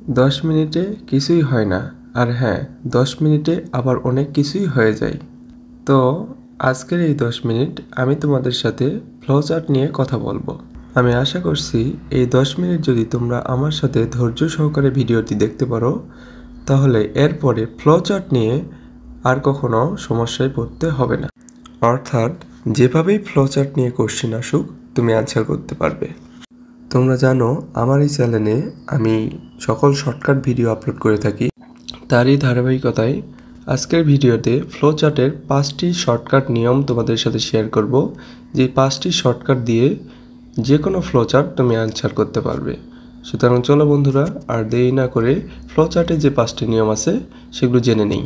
10 মিনিটে কিছুই হয় না, আর হ্যাঁ 10 মিনিটে আবার অনেক কিছুই হয়ে যায়। তো আজকের এই 10 মিনিট আমি তোমাদের সাথে ফ্লোচার্ট নিয়ে কথা বলবো। আমি আশা করছি এই 10 মিনিট যদি তোমরা আমার সাথে ধৈর্য সহকারে ভিডিওটি দেখতে পারো, তাহলে এরপরে ফ্লোচার্ট নিয়ে আর কখনো সমস্যায় পড়তে হবে না। অর্থাৎ যেভাবেই ফ্লোচার্ট নিয়ে কোশ্চেন আসুক তুমি অ্যান্সার করতে পারবে। তোমরা জানো আমার এই চ্যানেলে আমি সকল শর্টকাট ভিডিও আপলোড করে থাকি। তারই ধারাবাহিকতায় আজকের ভিডিওতে ফ্লোচার্টের 5টি শর্টকাট নিয়ম তোমাদের সাথে শেয়ার করব, যে 5টি শর্টকাট দিয়ে যে কোনো ফ্লোচার্ট তুমি অ্যান্সার করতে পারবে। সুতরাং চলো বন্ধুরা, আর দেরি না করে ফ্লোচার্টে যে 5টি নিয়ম আছে সেগুলো জেনে নেই।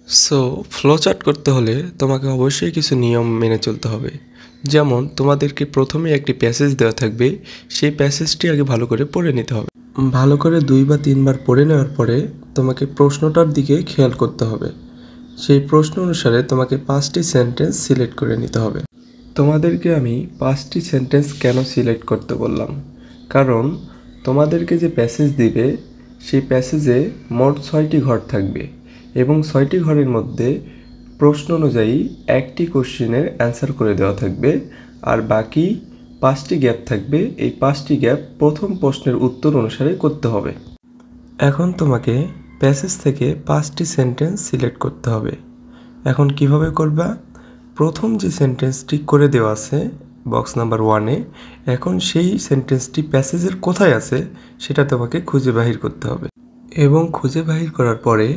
সো ফ্লোচার্ট করতে হলে তোমাকে অবশ্যই কিছু নিয়ম মেনে চলতে হবে। যেমন তোমাদেরকে প্রথমে একটি প্যাসেজ দেওয়া থাকবে, সেই প্যাসেজটি আগে ভালো করে পড়ে নিতে হবে। ভালো করে 2 বা 3 বার পড়ে নেওয়ার পরে তোমাকে প্রশ্নটার দিকে খেয়াল করতে হবে। সেই প্রশ্ন অনুসারে তোমাকে 5টি সেন্টেন্স সিলেক্ট করে নিতে হবে। তোমাদেরকে আমি 5টি সেন্টেন্স কেন সিলেক্ট করতে বললাম, কারণ তোমাদেরকে যে প্যাসেজ দিবে সেই প্যাসেজে মোট 6টি ঘর থাকবে এবং 6টি ঘরের মধ্যে প্রশ্ন অনুযায়ী একটি কোশ্চেনের অ্যান্সার করে দেওয়া থাকবে, আর বাকি 5টি গ্যাপ থাকবে। এই 5টি গ্যাপ প্রথম প্রশ্নের উত্তর অনুসারে করতে হবে। এখন তোমাকে প্যাসেজ থেকে 5টি সেন্টেন্স সিলেক্ট করতে হবে। এখন কিভাবে করবা? প্রথম যে সেন্টেন্সটি করে দেওয়া আছে বক্স নাম্বার 1-এ, এখন সেই সেন্টেন্সটি প্যাসেজের কোথায় আছে সেটা তোমাকে খুঁজে বাহির করতে হবে, এবং খুঁজে বাহির করার পরে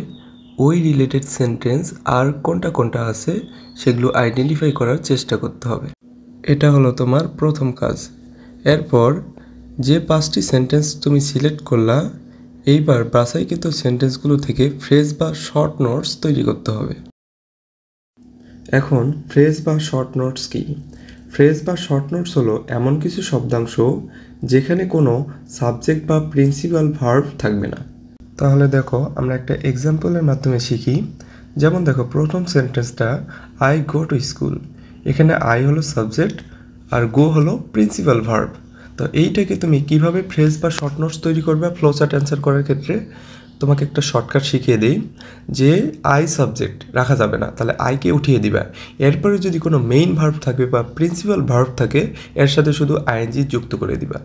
ওই রিলেটেড সেন্টেন্স আর কোনটা কোনটা আছে সেগুলো আইডেন্টিফাই করার চেষ্টা করতে হবে। এটা হলো তোমার প্রথম কাজ। এরপর যে 5টি সেন্টেন্স তুমি সিলেক্ট করলা, এইবার বাছাইকৃত সেন্টেন্সগুলো থেকে ফ্রেজ বা শর্ট নোটস তৈরি করতে হবে। এখন ফ্রেজ বা শর্ট নোটস কি? ফ্রেজ বা শর্ট নোটস হলো এমন কিছু শব্দাংশ যেখানে কোনো সাবজেক্ট বা প্রিন্সিপাল ভার্ব থাকবে না। তাহলে দেখো আমরা একটা এক্সাম্পলের মাধ্যমে শিখি। যেমন দেখো প্রথম সেন্টেন্সটা, আই গো টু স্কুল। এখানে আই হলো সাবজেক্ট আর গো হলো প্রিন্সিপাল ভার্ব। তো এইটাকে তুমি কিভাবে ফ্রেজ বা শর্ট নোটস তৈরি করবে ফ্লোচার্ট অ্যান্সার করার ক্ষেত্রে, তোমাকে একটা শর্টকাট শিখিয়ে দিই। যে আই সাবজেক্ট রাখা যাবে না, তাহলে আইকে উঠিয়ে দিবা। এরপরে যদি কোনো মেইন ভার্ব থাকে বা প্রিন্সিপাল ভার্ব থাকে, এর সাথে শুধু আইএনজি যুক্ত করে দিবা।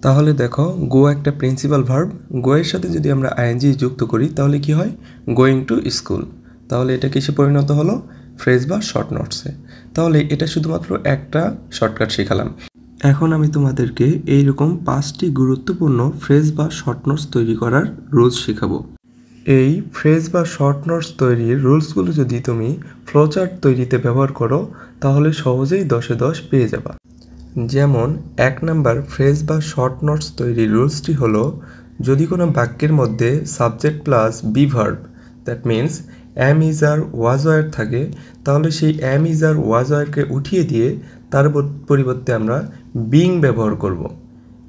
তাহলে দেখো গো একটা প্রিন্সিপাল ভার্ব, গো এর সাথে যদি আমরা আইএনজি যুক্ত করি তাহলে কি হয়? Going to school. তাহলে এটা কিসে পরিণত হলো? ফ্রেজ বা শর্ট নোটসে। তাহলে এটা শুধুমাত্র একটা শর্টকাট শেখালাম। এখন আমি তোমাদেরকে এইরকম 5টি গুরুত্বপূর্ণ ফ্রেজ বা শর্ট নোটস তৈরি করার রুলস শেখাবো। এই ফ্রেজ বা শর্ট নোটস তৈরির রুলসগুলো যদি তুমি ফ্লোচার্ট তৈরিতে ব্যবহার করো তাহলে সহজেই 10-এ 10 পেয়ে যাবা। যেমন 1 নাম্বার ফ্রেজ বা শর্ট নোটস তৈরির রুলসটি হলো, যদি কোনো বাক্যের মধ্যে subject plus be verb, that means am is R was were থাকে, তাহলে সেই অ্যাম ইজ আর ওয়াজ ওয়ারকে উঠিয়ে দিয়ে তার পরিবর্তে আমরা বিং ব্যবহার করব।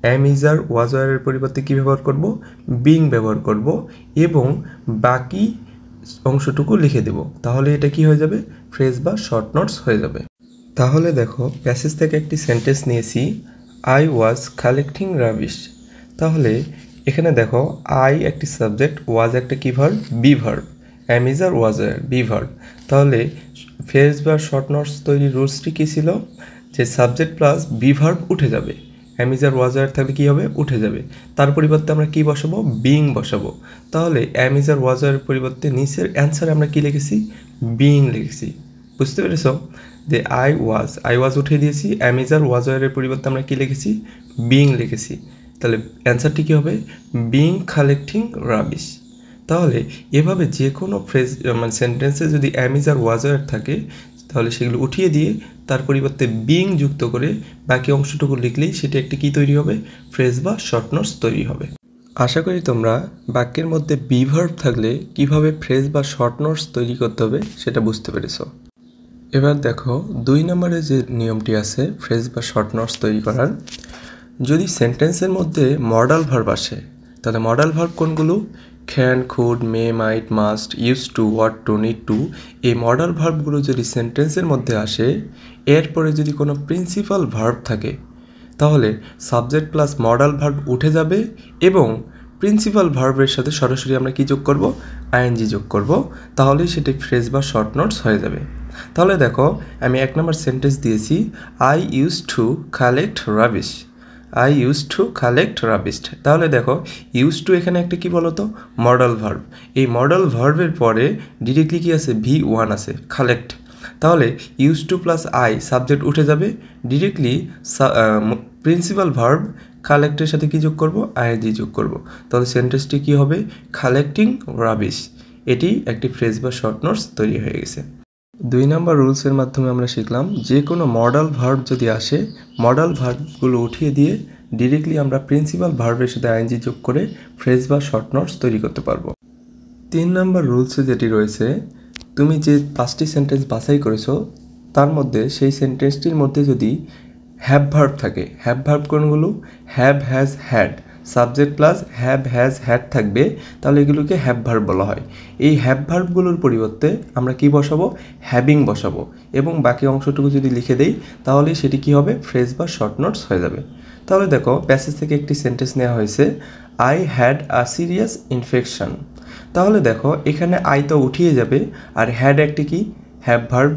অ্যাম ইজ আর ওয়াজ ওয়ারের পরিবর্তে কী ব্যবহার করব? বিং ব্যবহার করব, এবং বাকি অংশটুকু লিখে দেব। তাহলে এটা কি হয়ে যাবে? ফ্রেজ বা শর্ট নোটস হয়ে যাবে। তাহলে দেখো প্যাসেজ থেকে একটি সেন্টেন্স নিয়েছি, আই ওয়াজ কালেক্টিং রাবিশ। তাহলে এখানে দেখো আই একটি সাবজেক্ট, ওয়াজ একটা কী verb? Be verb. Am is R was আর বি ভার্ব। তাহলে ফ্রেজ বা শর্ট নোটস তৈরির রুলসটি কী ছিল? যে সাবজেক্ট প্লাস বি ভার্ব উঠে যাবে, অ্যাম ইজ আর ওয়াজ আর থাকলে কী হবে? উঠে যাবে। তার পরিবর্তে আমরা কী বসাবো? বিং বসাবো। তাহলে অ্যাম ইজ আর ওয়াজ আর পরিবর্তে নিচের অ্যান্সারে আমরা কী লিখেছি? বিং লিখেছি। বুঝতে পেরেছ? যে আই ওয়াজ উঠিয়ে দিয়েছি, অ্যাম ইজ আর ওয়াজ ওয়ারের পরিবর্তে আমরা কী লিখেছি? বিং লিখেছি। তাহলে অ্যান্সারটি কী হবে? Being collecting rubbish. তাহলে এভাবে যে কোনো ফ্রেজ মানে সেন্টেন্সে যদি অ্যাম ইজ আর ওয়াজ ওয়ার থাকে তাহলে সেগুলো উঠিয়ে দিয়ে তার পরিবর্তে বিং যুক্ত করে বাকি অংশটুকু লিখলেই সেটা একটি কী তৈরি হবে? ফ্রেজ বা শর্ট নোটস তৈরি হবে। আশা করি তোমরা বাক্যের মধ্যে বি ভার্ব থাকলে কিভাবে ফ্রেজ বা শর্ট নোটস তৈরি করতে হবে সেটা বুঝতে পেরেছো। এবার দেখো 2 নম্বরে যে নিয়মটি আছে ফ্রেজ বা শর্ট নোটস তৈরি করার, যদি সেন্টেন্সের মধ্যে মডাল ভার্ব আসে তাহলে মডাল ভার্ব কোনগুলো? Can, could, may, might, must, use to, ought to, need to. এই মডাল ভার্বগুলো যদি সেন্টেন্সের মধ্যে আসে, এরপরে যদি কোনো প্রিন্সিপাল ভার্ব থাকে তাহলে সাবজেক্ট প্লাস মডাল ভার্ব উঠে যাবে এবং প্রিন্সিপাল ভার্বের সাথে সরাসরি আমরা কি যোগ করব, আইএনজি যোগ করব, তাহলেই সেটি ফ্রেজ বা শর্ট নোটস হয়ে যাবে। তাহলে দেখো আমি 1 নম্বর সেন্টেন্স দিয়েছি, I use to collect rubbish. I use to collect rubbish. তাহলে দেখো ইউজ টু এখানে একটা কি বলতো, মডাল ভার্ব। এই মডাল ভার্বের পরে ডিরেক্টলি কি আছে, V1 আছে, কালেক্ট। তাহলে use to plus I subject উঠে যাবে, ডিরেক্টলি প্রিন্সিপাল ভার্ব কালেক্টের সাথে কি যোগ করব, আইএনজি যোগ করব। তাহলে সেন্টেন্সটি কি হবে, কালেক্টিং রাবিশ। এটি একটি ফ্রেজ বা শর্ট নোটস তৈরি হয়ে গেছে। 2 নম্বর রুলসের মাধ্যমে আমরা শিখলাম যে কোনো মডাল ভার্ব যদি আসে, মডাল ভার্বগুলো উঠিয়ে দিয়ে ডিরেক্টলি আমরা প্রিন্সিপাল ভার্বের সাথে আইএনজি যোগ করে ফ্রেজ বা শর্ট নোটস তৈরি করতে পারবো। 3 নম্বর রুলসে যেটি রয়েছে, তুমি যে 5টি সেন্টেন্স বাছাই করেছো তার মধ্যে সেই সেন্টেন্সটির মধ্যে যদি হ্যাভ ভার্ব থাকে, হ্যাভ ভার্ব কোনগুলো, have, has, had, subject plus have, has, had থাকবে, তাহলে এগুলোকে হ্যাভ ভার্ব বলা হয়। এই হ্যাভ ভার্বগুলোর পরিবর্তে আমরা কি বসাবো, হ্যাভিং বসাবো, এবং বাকি অংশটুকু যদি লিখে দেই তাহলে সেটি কি হবে, ফ্রেজ বা শর্ট নোটস হয়ে যাবে। তাহলে দেখো প্যাসেজ থেকে একটি সেন্টেন্স নেওয়া হয়েছে, I had a serious infection. তাহলে দেখো এখানে আই তো উঠিয়ে যাবে, আর হ্যাড একটি কি, হ্যাভ ভার্ব।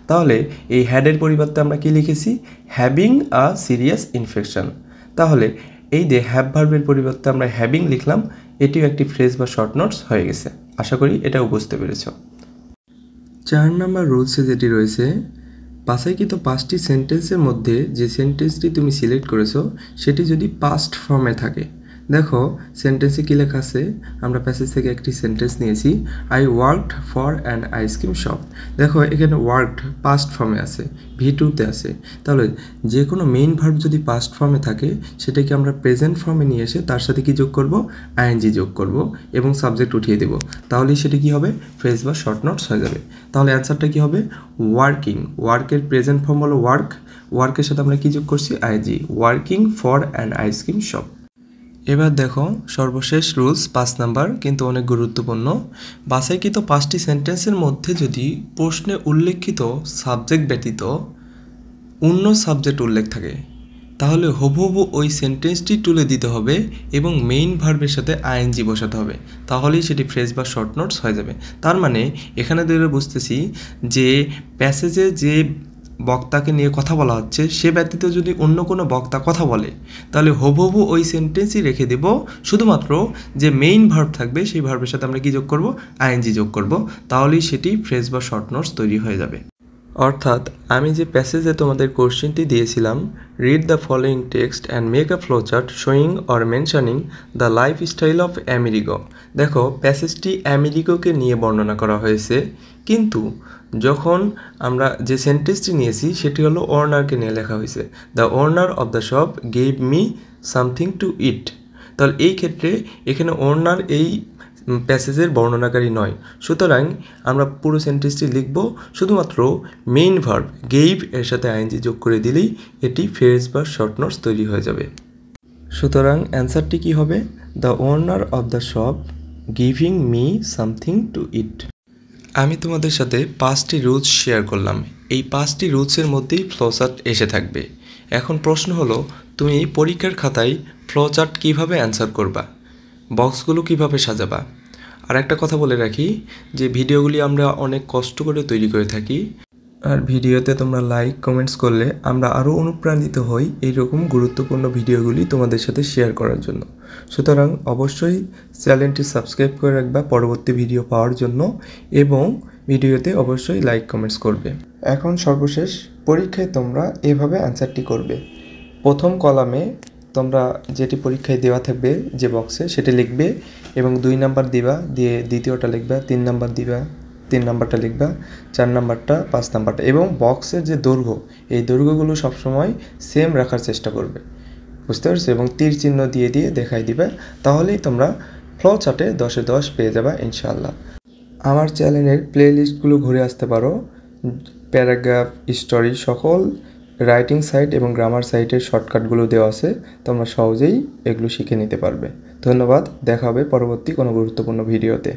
তাহলে এই হ্যাডের পরিবর্তে আমরা কি লিখেছি, হ্যাভিং আ সিরিয়াস ইনফেকশন। তাহলে এই যে হ্যাভ ভার্বের পরিবর্তে আমরা হ্যাভিং লিখলাম, এটিও একটি ফ্রেজ বা শর্ট নোটস হয়ে গেছে। আশা করি এটাও বুঝতে পেরেছ। 4 নম্বর রুলসে যেটি রয়েছে, বাছাইকৃত 5টি সেন্টেন্সের মধ্যে যে সেন্টেন্সটি তুমি সিলেক্ট করেছো সেটি যদি পাস্ট ফর্মে থাকে। দেখো সেন্টেন্সে কী লেখা আছে, আমরা প্যাসেজ থেকে একটি সেন্টেন্স নিয়েছি, I worked for an ice cream shop. দেখো এখানে ওয়ার্কড পাস্ট ফর্মে আছে, V2তে আছে। তাহলে যে কোনো মেইন ভার্ব যদি পাস্ট ফর্মে থাকে সেটাকে আমরা প্রেজেন্ট ফর্মে নিয়ে এসে তার সাথে কি যোগ করব, আইএনজি যোগ করব এবং সাবজেক্ট উঠিয়ে দেব, তাহলেই সেটি কি হবে, ফ্রেজ বা শর্ট নোটস হয়ে যাবে। তাহলে অ্যান্সারটা কি হবে, ওয়ার্কিং। ওয়ার্কের প্রেজেন্ট ফর্ম হলো ওয়ার্ক, ওয়ার্কের সাথে আমরা কি যোগ করছি, ING, working for an ice cream shop. এবার দেখো সর্বশেষ রুলস 5 নাম্বার, কিন্তু অনেক গুরুত্বপূর্ণ। বাছাইকৃত 5টি সেন্টেন্সের মধ্যে যদি প্রশ্নে উল্লেখিত সাবজেক্ট ব্যতীত অন্য সাবজেক্ট উল্লেখ থাকে তাহলে হুবহু ওই সেন্টেন্সটি তুলে দিতে হবে এবং মেইন ভার্বের সাথে আইএনজি বসাতে হবে, তাহলেই সেটি ফ্রেজ বা শর্ট নোটস হয়ে যাবে। তার মানে এখানে ধরে বুঝতেছি যে প্যাসেজে যে বক্তাকে নিয়ে কথা বলা হচ্ছে সে ব্যতীত যদি অন্য কোনো বক্তা কথা বলে তাহলে হুবহু ওই সেন্টেন্সই রেখে দেব, শুধুমাত্র যে মেইন ভার্ব থাকবে সেই ভার্বের সাথে আমরা কি যোগ করব, আইএনজি যোগ করব, তাহলেই সেটি ফ্রেজ বা শর্ট নোটস তৈরি হয়ে যাবে। অর্থাৎ আমি যে প্যাসেজে তোমাদের কোশ্চেনটি দিয়েছিলাম, read the following text and make a flowchart showing or mentioning the lifestyle of Amerigo. দেখো প্যাসেজটি আমেরিগোকে নিয়ে বর্ণনা করা হয়েছে, কিন্তু যখন আমরা যে সেন্টেন্সটি নিয়েছি সেটি হলো ওনারকে নিয়ে লেখা হয়েছে, the owner of the shop gave me something to eat. তাহলে এই ক্ষেত্রে এখানে ওনার এই প্যাসেজের বর্ণনাকারী নয়, সুতরাং আমরা পুরো সেন্টেন্সটি লিখব, শুধুমাত্র মেইন ভার্ব গেইভ এর সাথে আইএনজি যোগ করে দিলেই এটি ফ্রেজ বা শর্ট নোটস তৈরি হয়ে যাবে। সুতরাং অ্যান্সারটি কি হবে, the owner of the shop giving me something to eat. আমি তোমাদের সাথে 5টি রুলস শেয়ার করলাম, এই 5টি রুলসের মধ্যেই ফ্লোচার্ট এসে থাকবে। এখন প্রশ্ন হলো তুমি পরীক্ষার খাতায় ফ্লোচার্ট কীভাবে অ্যান্সার করবা, বক্সগুলো কিভাবে সাজাবা। আর একটা কথা বলে রাখি যে ভিডিওগুলি আমরা অনেক কষ্ট করে তৈরি করে থাকি, আর ভিডিওতে তোমরা লাইক কমেন্টস করলে আমরা আরও অনুপ্রাণিত হই এইরকম গুরুত্বপূর্ণ ভিডিওগুলি তোমাদের সাথে শেয়ার করার জন্য। সুতরাং অবশ্যই চ্যানেলটি সাবস্ক্রাইব করে রাখবা পরবর্তী ভিডিও পাওয়ার জন্য, এবং ভিডিওতে অবশ্যই লাইক কমেন্টস করবে। এখন সর্বশেষ পরীক্ষায় তোমরা এভাবে অ্যান্সারটি করবে। প্রথম কলামে তোমরা যেটি পরীক্ষায় দেওয়া থাকবে যে বক্সে সেটি লিখবে এবং 2 নাম্বার দিবা, দিয়ে দ্বিতীয়টা লিখবা, 3 নাম্বার দিবা, 3 নাম্বারটা লিখবা, 4 নাম্বারটা, 5 নাম্বারটা, এবং বক্সের যে দৈর্ঘ্য এই দৈর্ঘ্যগুলো সবসময় সেম রাখার চেষ্টা করবে, বুঝতে পারছো, এবং তীর চিহ্ন দিয়ে দিয়ে দেখাই দিবে, তাহলেই তোমরা ফ্লো চার্টে 10-এ 10 পেয়ে যাবা ইনশাআল্লাহ। আমার চ্যানেলের প্লে লিস্টগুলো ঘুরে আসতে পারো, প্যারাগ্রাফ, স্টোরি, সকল রাইটিং সাইট এবং গ্রামার সাইটের শর্টকাটগুলো দেওয়া আছে, তোমরা সহজেই এগুলো শিখে নিতে পারবে। ধন্যবাদ, দেখা হবে পরবর্তী কোনো গুরুত্বপূর্ণ ভিডিওতে।